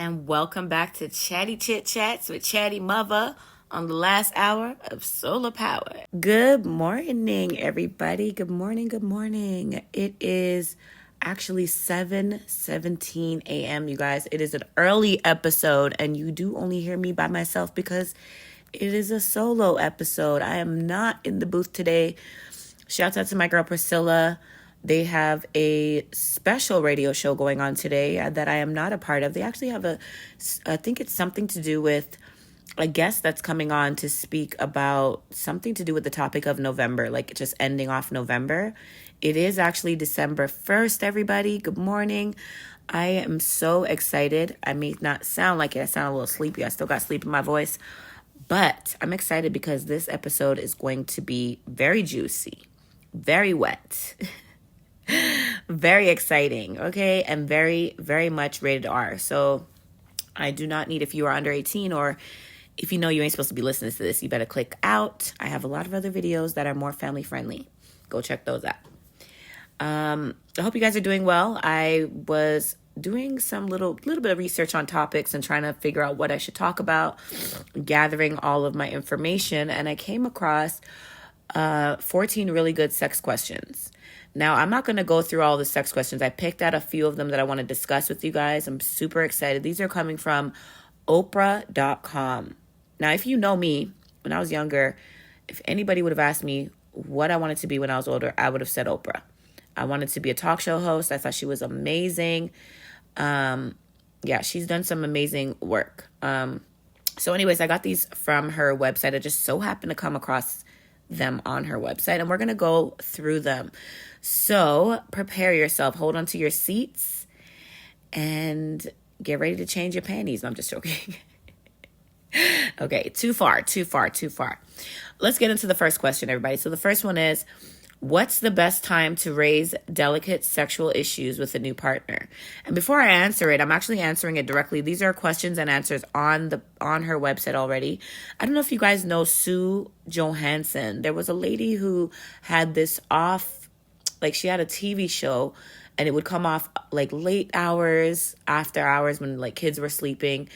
and welcome back to Chatty Chit Chats with Chatty Mother on the last hour of Solar Power. Good morning, everybody. Good morning. It is actually 7:17 a.m., you guys. It is an early episode, and you do only hear me by myself because it is a solo episode. I am not in the booth today. Shouts out to my girl Priscilla. They have a special radio show going on today that I am not a part of. They actually have I think it's something to do with a guest that's coming on to speak about something to do with the topic of November, like just ending off November. It is actually December 1st, everybody. Good morning. I am so excited. I may not sound like it. I sound a little sleepy. I still got sleep in my voice. But I'm excited because this episode is going to be very juicy, very wet. Very exciting, okay? And very, very much rated R. So I do not need, if you are under 18 or if you know you ain't supposed to be listening to this, you better click out. I have a lot of other videos that are more family friendly. Go check those out. I hope you guys are doing well. I was doing some little bit of research on topics and trying to figure out what I should talk about, gathering all of my information, and I came across 14 really good sex questions. Now, I'm not going to go through all the sex questions. I picked out a few of them that I want to discuss with you guys. I'm super excited. These are coming from Oprah.com. Now, if you know me, when I was younger, if anybody would have asked me what I wanted to be when I was older, I would have said Oprah. I wanted to be a talk show host. I thought she was amazing. She's done some amazing work. So anyways, I got these from her website. I just so happened to come across them on her website, and we're going to go through them. So prepare yourself, hold on to your seats, and get ready to change your panties. No, I'm just joking. Okay, too far. Let's get into the first question, everybody. So the first one is, what's the best time to raise delicate sexual issues with a new partner? And before I answer it, I'm actually answering it directly. These are questions and answers on her website already. I don't know if you guys know Sue Johansson. There was a lady who had this she had a TV show, and it would come off like late hours, after hours when like kids were sleeping.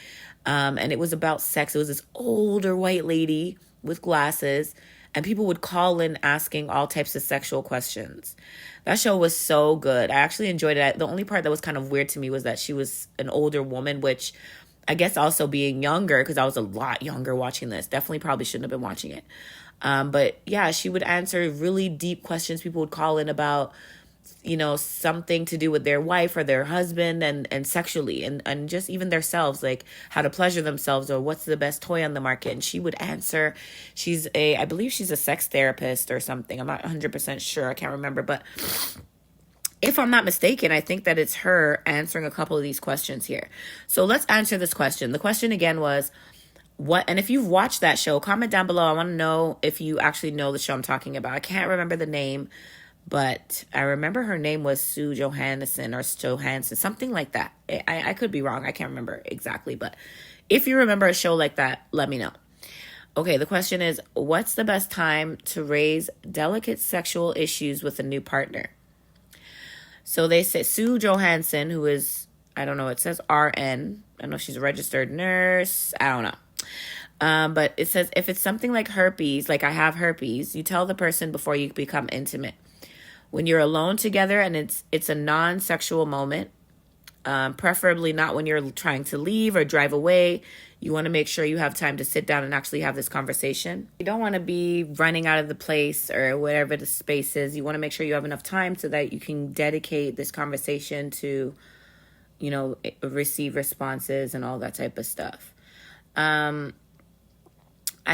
And it was about sex. It was this older white lady with glasses, and people would call in asking all types of sexual questions. That show was so good. I actually enjoyed it. The only part that was kind of weird to me was that she was an older woman, which I guess also being younger, because I was a lot younger watching this. Definitely probably shouldn't have been watching it. But yeah, she would answer really deep questions. People would call in about, something to do with their wife or their husband and sexually and just even themselves, like how to pleasure themselves or what's the best toy on the market. And she would answer. I believe she's a sex therapist or something. I'm not 100% sure. I can't remember. But if I'm not mistaken, I think that it's her answering a couple of these questions here. So let's answer this question. The question again was, and if you've watched that show, comment down below. I want to know if you actually know the show I'm talking about. I can't remember the name, but I remember her name was Sue Johansson or Johansson, something like that. I could be wrong. I can't remember exactly, but if you remember a show like that, let me know. Okay, the question is, what's the best time to raise delicate sexual issues with a new partner? So they say Sue Johansson, who is, I don't know, it says RN. I don't know if she's a registered nurse. I don't know. But it says, if it's something like herpes, like I have herpes, you tell the person before you become intimate. When you're alone together and it's a non-sexual moment, preferably not when you're trying to leave or drive away, you want to make sure you have time to sit down and actually have this conversation. You don't want to be running out of the place or whatever the space is. You want to make sure you have enough time so that you can dedicate this conversation to, receive responses and all that type of stuff. I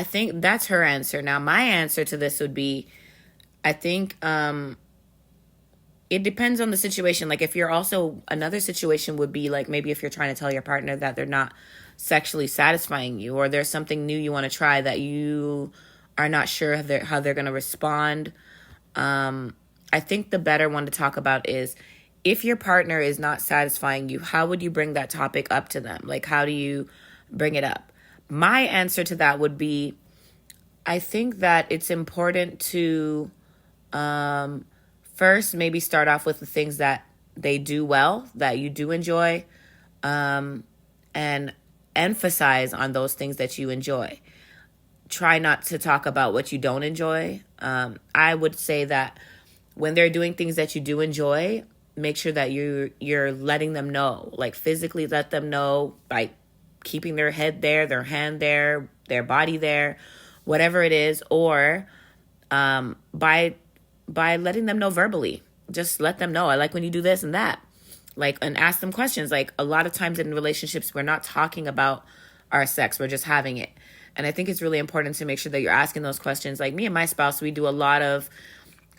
think that's her answer. Now, my answer to this would be, I think it depends on the situation. Like if you're also, another situation would be like maybe if you're trying to tell your partner that they're not sexually satisfying you, or there's something new you want to try that you are not sure how they're going to respond. I think the better one to talk about is if your partner is not satisfying you, how would you bring that topic up to them? Like, how do you bring it up? My answer to that would be, I think that it's important to first maybe start off with the things that they do well, that you do enjoy, and emphasize on those things that you enjoy. Try not to talk about what you don't enjoy. I would say that when they're doing things that you do enjoy, make sure that you're letting them know, like physically let them know by keeping their head there, their hand there, their body there, whatever it is, or by letting them know verbally. Just let them know, I like when you do this and that. Like, and ask them questions. Like, a lot of times in relationships, we're not talking about our sex, we're just having it. And I think it's really important to make sure that you're asking those questions. Like me and my spouse, we do a lot of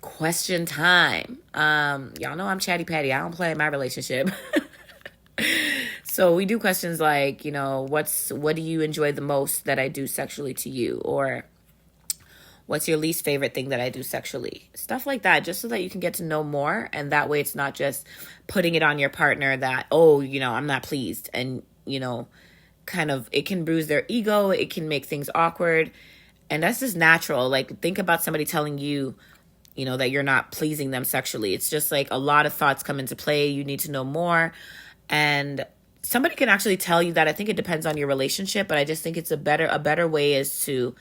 question time. Y'all know I'm chatty patty. I don't play in my relationship. So we do questions like, what do you enjoy the most that I do sexually to you? Or what's your least favorite thing that I do sexually? Stuff like that, just so that you can get to know more. And that way it's not just putting it on your partner that, I'm not pleased. And, kind of, it can bruise their ego. It can make things awkward. And that's just natural. Like, think about somebody telling you, that you're not pleasing them sexually. It's just like a lot of thoughts come into play. You need to know more. And somebody can actually tell you that. I think it depends on your relationship, but I just think it's a better way is to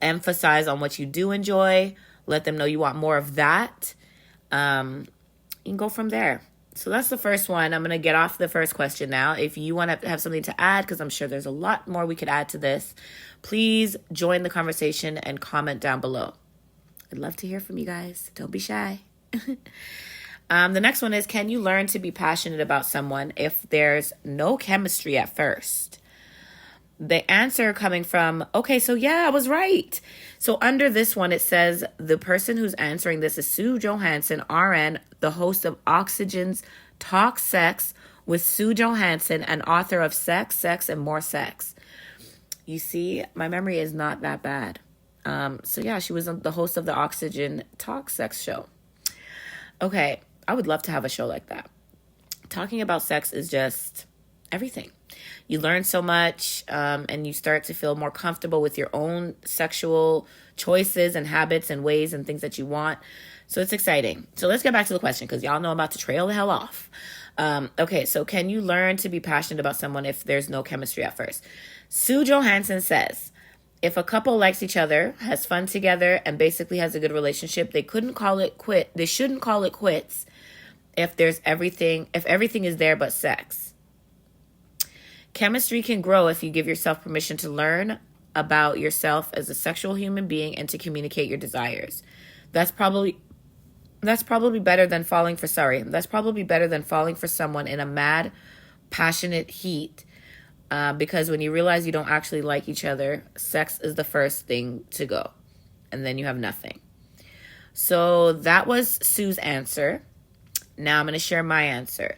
emphasize on what you do enjoy. Let them know you want more of that. You can go from there. So that's the first one. I'm going to get off the first question now. If you want to have something to add, because I'm sure there's a lot more we could add to this, please join the conversation and comment down below. I'd love to hear from you guys. Don't be shy. The next one is, can you learn to be passionate about someone if there's no chemistry at first? The answer coming from, okay, so yeah, I was right. So under this one, it says the person who's answering this is Sue Johansson, RN, the host of Oxygen's Talk Sex with Sue Johansson and author of Sex, Sex, and More Sex. You see, my memory is not that bad. So yeah, she was the host of the Oxygen Talk Sex show. Okay, I would love to have a show like that. Talking about sex is just everything. You learn so much, and you start to feel more comfortable with your own sexual choices and habits and ways and things that you want. So it's exciting. So let's get back to the question, because y'all know I'm about to trail the hell off. Okay, so can you learn to be passionate about someone if there's no chemistry at first? Sue Johansson says, if a couple likes each other, has fun together, and basically has a good relationship, they shouldn't call it quits if everything is there but sex. Chemistry can grow if you give yourself permission to learn about yourself as a sexual human being and to communicate your desires. That's probably better than falling for someone in a mad, passionate heat. Because when you realize you don't actually like each other, sex is the first thing to go. And then you have nothing. So that was Sue's answer. Now I'm going to share my answer.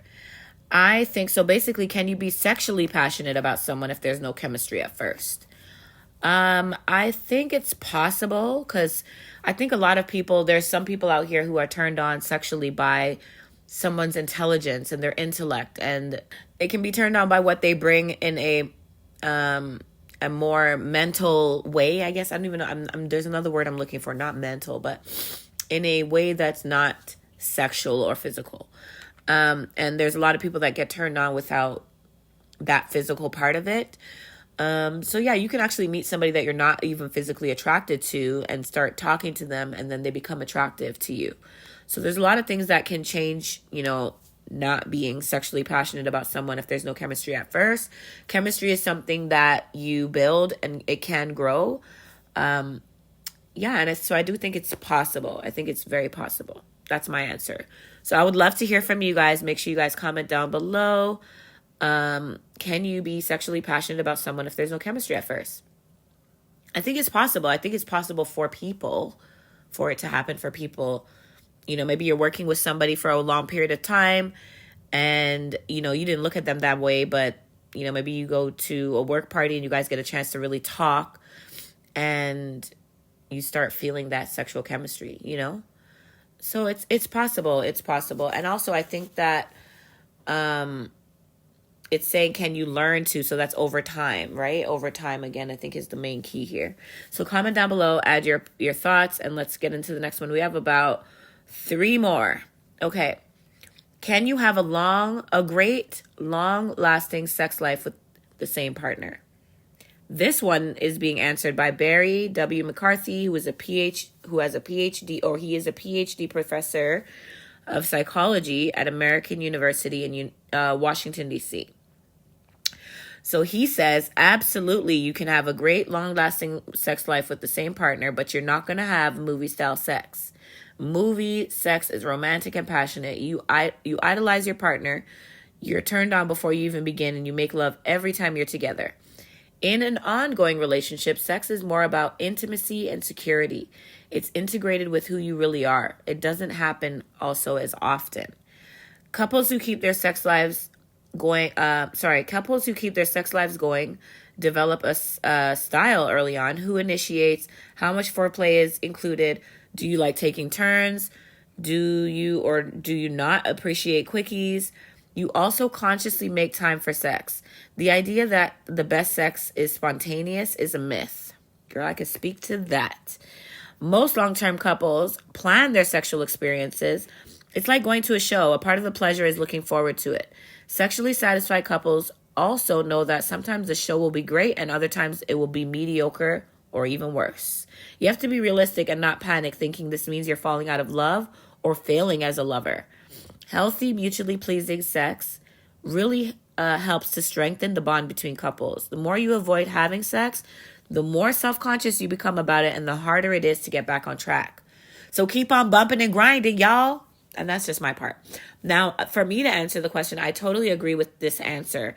I think so. Basically, can you be sexually passionate about someone if there's no chemistry at first? I think it's possible, because I think a lot of people, there's some people out here who are turned on sexually by someone's intelligence and their intellect, and it can be turned on by what they bring in a more mental way, I guess. I don't even know. There's another word I'm looking for, not mental, but in a way that's not sexual or physical. And there's a lot of people that get turned on without that physical part of it. So yeah, you can actually meet somebody that you're not even physically attracted to and start talking to them, and then they become attractive to you. So there's a lot of things that can change, not being sexually passionate about someone if there's no chemistry at first. Chemistry is something that you build, and it can grow. So I do think it's possible. I think it's very possible. That's my answer. So I would love to hear from you guys. Make sure you guys comment down below. Can you be sexually passionate about someone if there's no chemistry at first? I think it's possible. I think it's possible for it to happen for people. Maybe you're working with somebody for a long period of time and, you didn't look at them that way, but, maybe you go to a work party and you guys get a chance to really talk and you start feeling that sexual chemistry, So it's possible. It's possible. And also I think that, it's saying, can you learn to? So that's over time, right? Over time, again, I think is the main key here. So comment down below, add your thoughts, and let's get into the next one. We have about 3 more. Okay. Can you have a great, long-lasting sex life with the same partner? This one is being answered by Barry W. McCarthy, who has a PhD, or he is a PhD professor of psychology at American University in Washington, D.C. So he says, absolutely, you can have a great, long-lasting sex life with the same partner, but you're not going to have movie-style sex. Movie sex is romantic and passionate. You idolize your partner. You're turned on before you even begin, and you make love every time you're together. In an ongoing relationship, sex is more about intimacy and security. It's integrated with who you really are. It doesn't happen also as often. Couples who keep their sex lives going develop a style early on. Who initiates? How much foreplay is included? Do you like taking turns? Do you or do you not appreciate quickies? You also consciously make time for sex. The idea that the best sex is spontaneous is a myth. Girl, I could speak to that. Most long-term couples plan their sexual experiences. It's like going to a show. A part of the pleasure is looking forward to it. Sexually satisfied couples also know that sometimes the show will be great and other times it will be mediocre or even worse. You have to be realistic and not panic thinking this means you're falling out of love or failing as a lover. Healthy, mutually pleasing sex really helps to strengthen the bond between couples. The more you avoid having sex, the more self-conscious you become about it and the harder it is to get back on track. So keep on bumping and grinding, y'all. And that's just my part. Now, for me to answer the question, I totally agree with this answer.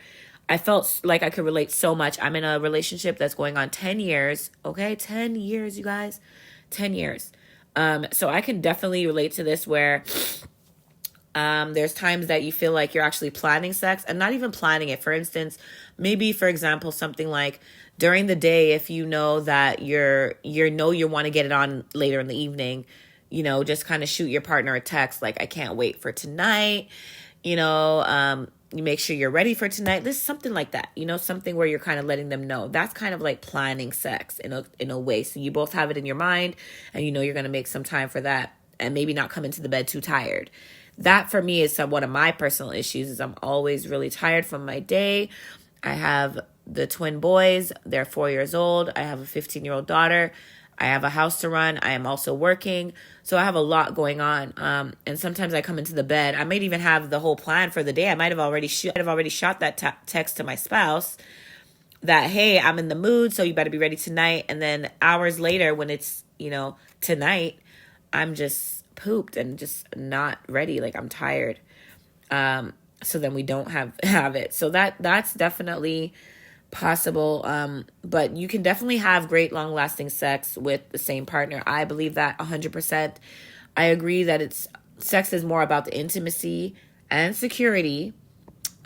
I felt like I could relate so much. I'm in a relationship that's going on 10 years. Okay, 10 years, you guys. 10 years. So I can definitely relate to this where there's times that you feel like you're actually planning sex and not even planning it. For instance, maybe, for example, something like during the day, if you know that you want to get it on later in the evening, just kind of shoot your partner a text like, I can't wait for tonight, you make sure you're ready for tonight. This is something like that, something where you're kind of letting them know. That's kind of like planning sex in a way. So you both have it in your mind and you're going to make some time for that and maybe not come into the bed too tired. That for me is one of my personal issues is I'm always really tired from my day. I have the twin boys. They're 4 years old. I have a 15-year-old daughter. I have a house to run. I am also working. So I have a lot going on. And sometimes I come into the bed. I might even have the whole plan for the day. I might have already shot that text to my spouse that, hey, I'm in the mood, so you better be ready tonight. And then hours later when it's, tonight, I'm just pooped and just not ready. Like I'm tired. So then we don't have it. So that's definitely possible. But you can definitely have great long lasting sex with the same partner. I believe that 100%. I agree that sex is more about the intimacy and security.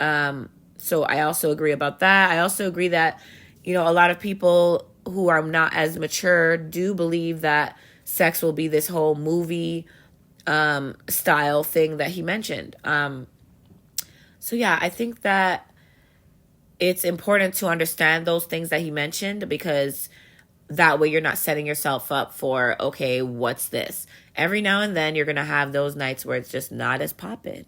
So I also agree about that. I also agree that, a lot of people who are not as mature do believe that sex will be this whole movie style thing that he mentioned. So yeah, I think that it's important to understand those things that he mentioned because that way you're not setting yourself up for, okay, what's this? Every now and then you're going to have those nights where it's just not as poppin',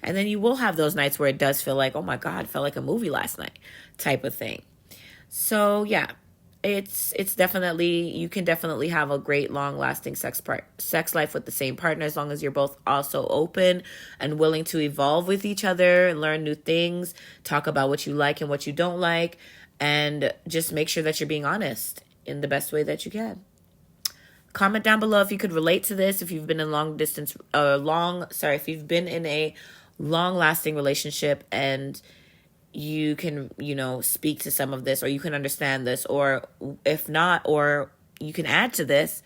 And then you will have those nights where it does feel like, oh my God, it felt like a movie last night type of thing. So yeah, it's definitely, you can definitely have a great long lasting sex life with the same partner as long as you're both also open and willing to evolve with each other and learn new things, talk about what you like and what you don't like, and just make sure that you're being honest in the best way that you can. Comment down below if you could relate to this, if you've been in if you've been in a long lasting relationship and you can, speak to some of this or you can understand this, or if not, or you can add to this.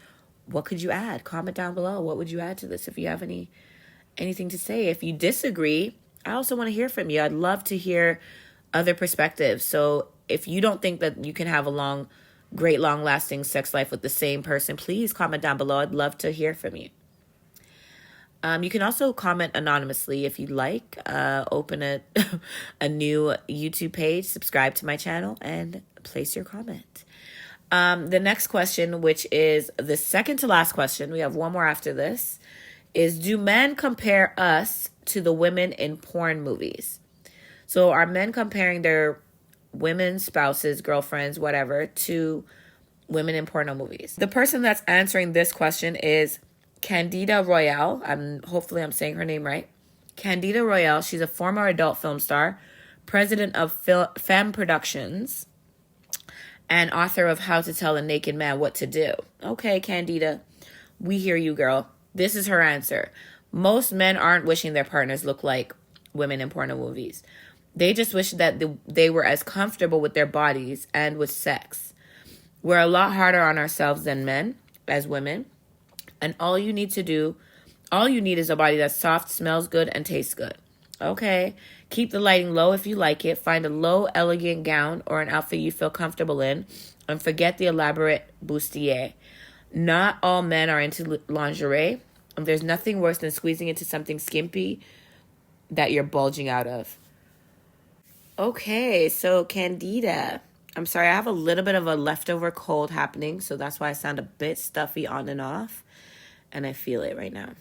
What could you add? Comment down below. What would you add to this if you have anything to say? If you disagree, I also want to hear from you. I'd love to hear other perspectives. So if you don't think that you can have a great long lasting sex life with the same person, please comment down below. I'd love to hear from you. You can also comment anonymously if you'd like. Open a new YouTube page, subscribe to my channel, and place your comment. The next question, which is the second to last question, we have one more after this, is, do men compare us to the women in porn movies? So are men comparing their women, spouses, girlfriends, whatever, to women in porno movies? The person that's answering this question is Candida Royale. Hopefully I'm saying her name right. Candida Royale. She's a former adult film star, president of Femme Productions, and author of How to Tell a Naked Man What to Do. Okay, Candida, we hear you, girl. This is her answer. Most men aren't wishing their partners look like women in porno movies. They just wish that they were as comfortable with their bodies and with sex. We're a lot harder on ourselves than men, as women. And all you need is a body that's soft, smells good, and tastes good. Okay? Keep the lighting low if you like it. Find a low, elegant gown or an outfit you feel comfortable in. And forget the elaborate bustier. Not all men are into lingerie. And there's nothing worse than squeezing into something skimpy that you're bulging out of. Okay, so Candida. I'm sorry, I have a little bit of a leftover cold happening, so that's why I sound a bit stuffy on and off, and I feel it right now.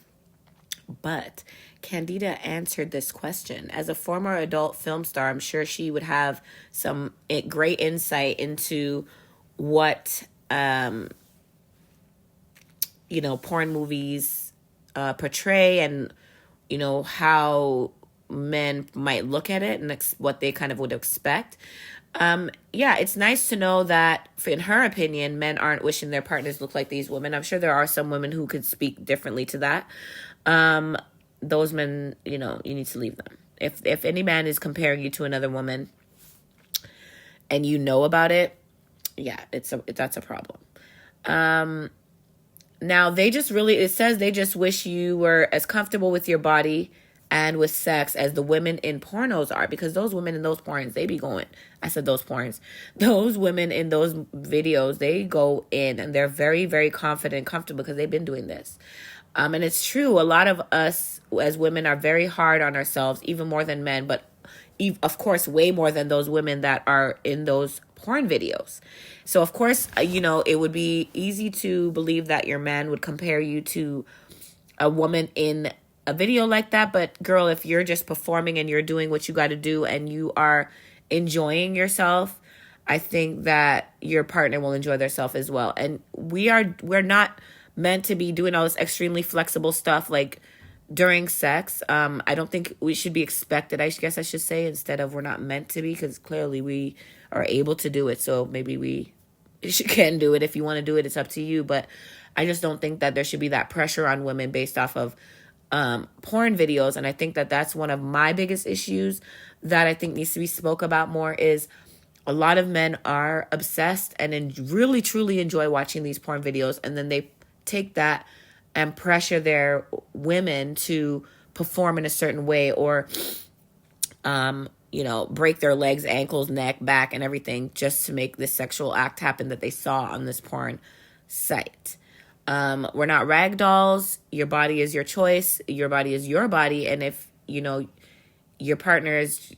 But Candida answered this question. As a former adult film star, I'm sure she would have some great insight into what, porn movies portray and, how men might look at it and what they kind of would expect. It's nice to know that, in her opinion, men aren't wishing their partners look like these women. I'm sure there are some women who could speak differently to that. Those men, you need to leave them. If any man is comparing you to another woman and you know about it, that's a problem. Now it says they just wish you were as comfortable with your body and with sex as the women in pornos are, because those women in those porns, they be going. I said those porns. Those women in those videos, they go in and they're very, very confident and comfortable because they've been doing this. And it's true. A lot of us as women are very hard on ourselves, even more than men, but of course, way more than those women that are in those porn videos. So, of course, it would be easy to believe that your man would compare you to a woman in a video like that. But girl, if you're just performing and you're doing what you got to do and you are enjoying yourself, I think that your partner will enjoy themselves as well. And we're not meant to be doing all this extremely flexible stuff like during sex. I don't think we should be expected, I guess I should say, instead of we're not meant to be, because clearly we are able to do it. So maybe we can do it. If you want to do it, it's up to you. But I just don't think that there should be that pressure on women based off of porn videos. And I think that that's one of my biggest issues that I think needs to be spoke about more, is a lot of men are obsessed and really truly enjoy watching these porn videos, and then they take that and pressure their women to perform in a certain way, or break their legs, ankles, neck, back, and everything just to make this sexual act happen that they saw on this porn site. We're not rag dolls. Your body is your choice. Your body is your body. And if, your partner is,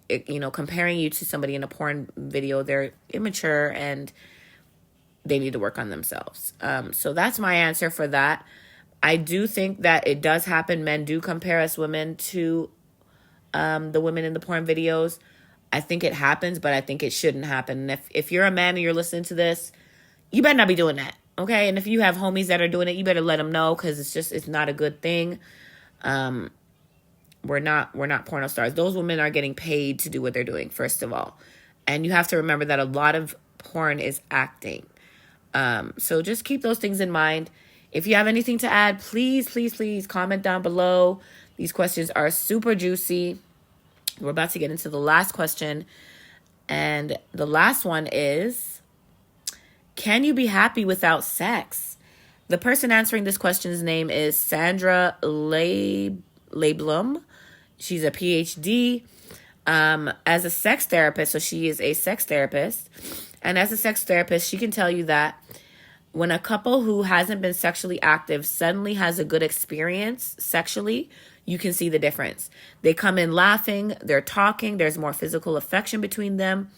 comparing you to somebody in a porn video, they're immature and they need to work on themselves. So that's my answer for that. I do think that it does happen. Men do compare us women to the women in the porn videos. I think it happens, but I think it shouldn't happen. And if you're a man and you're listening to this, you better not be doing that. Okay, and if you have homies that are doing it, you better let them know, because it's not a good thing. We're not porno stars. Those women are getting paid to do what they're doing, first of all. And you have to remember that a lot of porn is acting. So just keep those things in mind. If you have anything to add, please, please, please comment down below. These questions are super juicy. We're about to get into the last question. And the last one is, can you be happy without sex? The person answering this question's name is Sandra Leiblum. She's a PhD as a sex therapist. So she is a sex therapist. And as a sex therapist, she can tell you that when a couple who hasn't been sexually active suddenly has a good experience sexually, you can see the difference. They come in laughing, they're talking, there's more physical affection between them.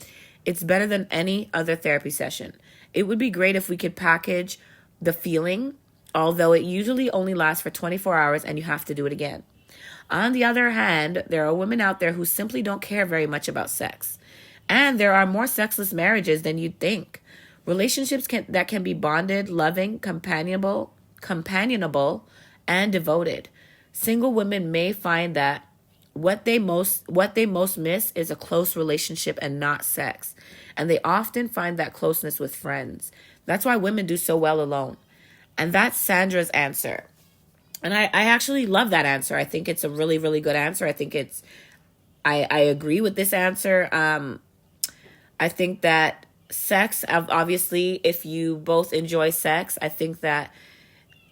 It's better than any other therapy session. It would be great if we could package the feeling although it usually only lasts for 24 hours and you have to do it again. On the other hand, there are women out there who simply don't care very much about sex. And there are more sexless marriages than you'd think. Relationships that can be bonded, loving, companionable, and devoted. Single women may find that what they most miss is a close relationship and not sex. And they often find that closeness with friends. That's why women do so well alone. And that's Sandra's answer. And I actually love that answer. I think it's a really, really good answer. I think I agree with this answer. I think that sex, obviously, if you both enjoy sex, I think that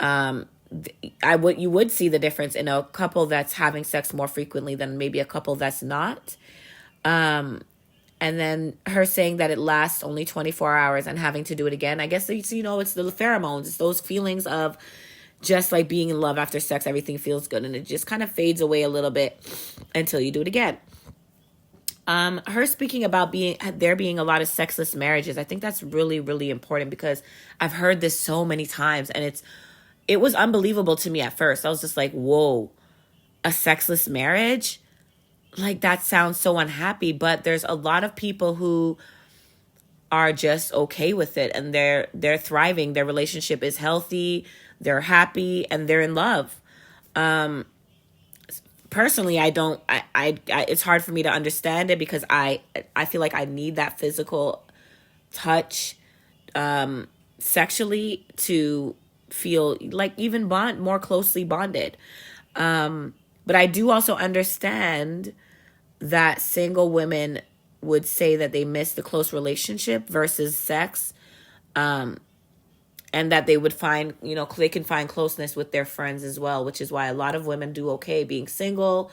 you would see the difference in a couple that's having sex more frequently than maybe a couple that's not. And then her saying that it lasts only 24 hours and having to do it again. I guess, it's the pheromones. It's those feelings of just like being in love after sex. Everything feels good and it just kind of fades away a little bit until you do it again. Her speaking about there being a lot of sexless marriages, I think that's really, really important because I've heard this so many times and it was unbelievable to me at first. I was just like, whoa, a sexless marriage? Like, that sounds so unhappy, but there's a lot of people who are just okay with it and they're thriving. Their relationship is healthy, they're happy, and they're in love. Personally, it's hard for me to understand it because I feel like I need that physical touch sexually to feel like even more closely bonded. But I do also understand that single women would say that they miss the close relationship versus sex. And that they would find, they can find closeness with their friends as well, which is why a lot of women do okay being single.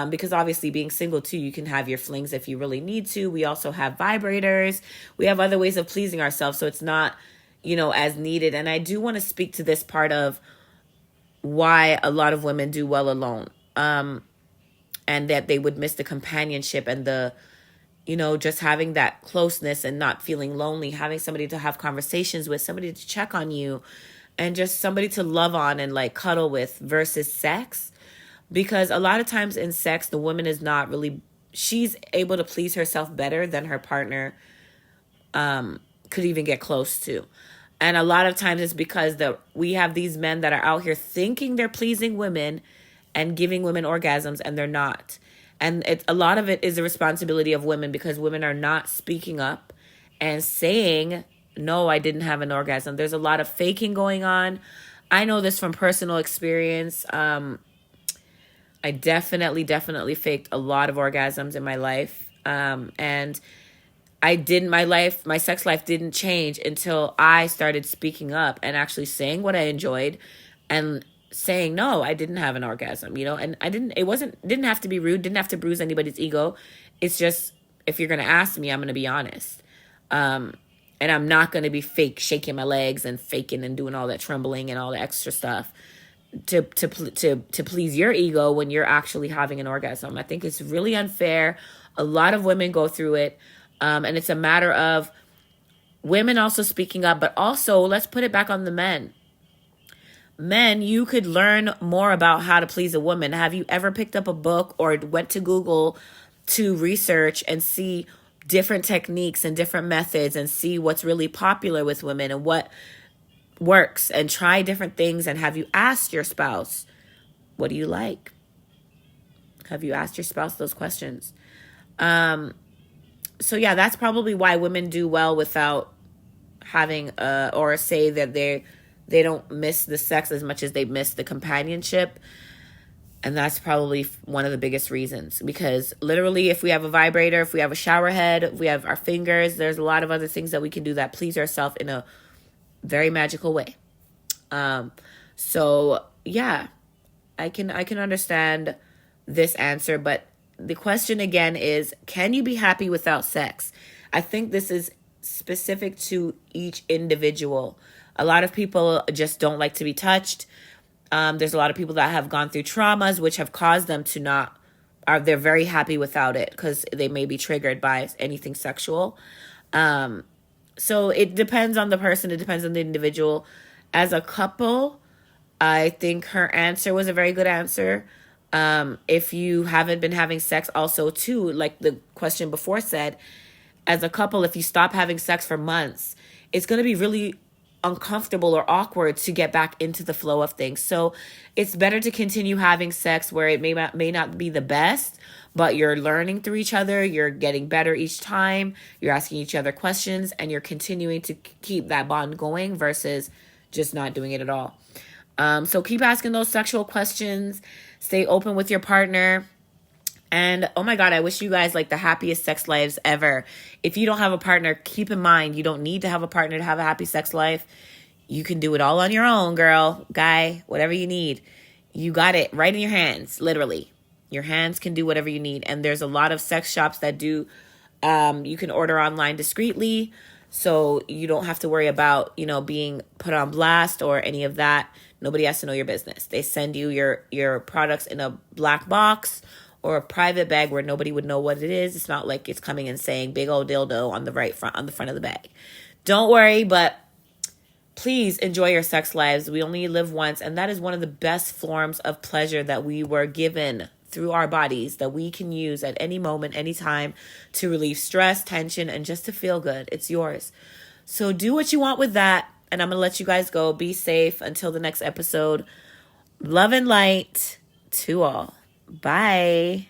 Because obviously being single too, you can have your flings if you really need to. We also have vibrators. We have other ways of pleasing ourselves. So it's not, as needed. And I do want to speak to this part of why a lot of women do well alone. And that they would miss the companionship and the, just having that closeness and not feeling lonely, having somebody to have conversations with, somebody to check on you, and just somebody to love on and like cuddle with versus sex. Because a lot of times in sex, the woman is not really, she's able to please herself better than her partner could even get close to. And a lot of times it's because we have these men that are out here thinking they're pleasing women and giving women orgasms, and they're not. And a lot of it is the responsibility of women because women are not speaking up and saying, no, I didn't have an orgasm. There's a lot of faking going on. I know this from personal experience. I definitely faked a lot of orgasms in my life. And my sex life didn't change until I started speaking up and actually saying what I enjoyed and saying, no, I didn't have an orgasm, and didn't have to be rude, didn't have to bruise anybody's ego. It's just, if you're going to ask me, I'm going to be honest. And I'm not going to be fake shaking my legs and faking and doing all that trembling and all the extra stuff to please your ego when you're actually having an orgasm. I think it's really unfair. A lot of women go through it. And it's a matter of women also speaking up, but also let's put it back on the men. Men, you could learn more about how to please a woman. Have you ever picked up a book or went to Google to research and see different techniques and different methods and see what's really popular with women and what works and try different things? And have you asked your spouse, what do you like? Have you asked your spouse those questions? So yeah, that's probably why women do well without having or say that they don't miss the sex as much as they miss the companionship. And that's probably one of the biggest reasons. Because literally, if we have a vibrator, if we have a shower head, if we have our fingers, there's a lot of other things that we can do that please ourselves in a very magical way. So yeah, I can understand this answer. But the question again is, can you be happy without sex? I think this is specific to each individual. A lot of people just don't like to be touched. There's a lot of people that have gone through traumas, which have caused them to they're very happy without it because they may be triggered by anything sexual. So it depends on the person. It depends on the individual. As a couple, I think her answer was a very good answer. If you haven't been having sex, also too, like the question before said, as a couple, if you stop having sex for months, it's going to be really uncomfortable or awkward to get back into the flow of things. So it's better to continue having sex where it may not be the best, but you're learning through each other, you're getting better each time, you're asking each other questions, and you're continuing to keep that bond going versus just not doing it at all. So keep asking those sexual questions, stay open with your partner. And oh my God, I wish you guys like the happiest sex lives ever. If you don't have a partner, keep in mind, you don't need to have a partner to have a happy sex life. You can do it all on your own, girl, guy, whatever you need. You got it right in your hands, literally. Your hands can do whatever you need. And there's a lot of sex shops that do, you can order online discreetly. So you don't have to worry about, being put on blast or any of that. Nobody has to know your business. They send you your products in a black box or a private bag where nobody would know what it is. It's not like it's coming and saying big old dildo on the front of the bag. Don't worry, but please enjoy your sex lives. We only live once, and that is one of the best forms of pleasure that we were given through our bodies that we can use at any moment, any time to relieve stress, tension, and just to feel good. It's yours. So do what you want with that, and I'm going to let you guys go. Be safe until the next episode. Love and light to all. Bye.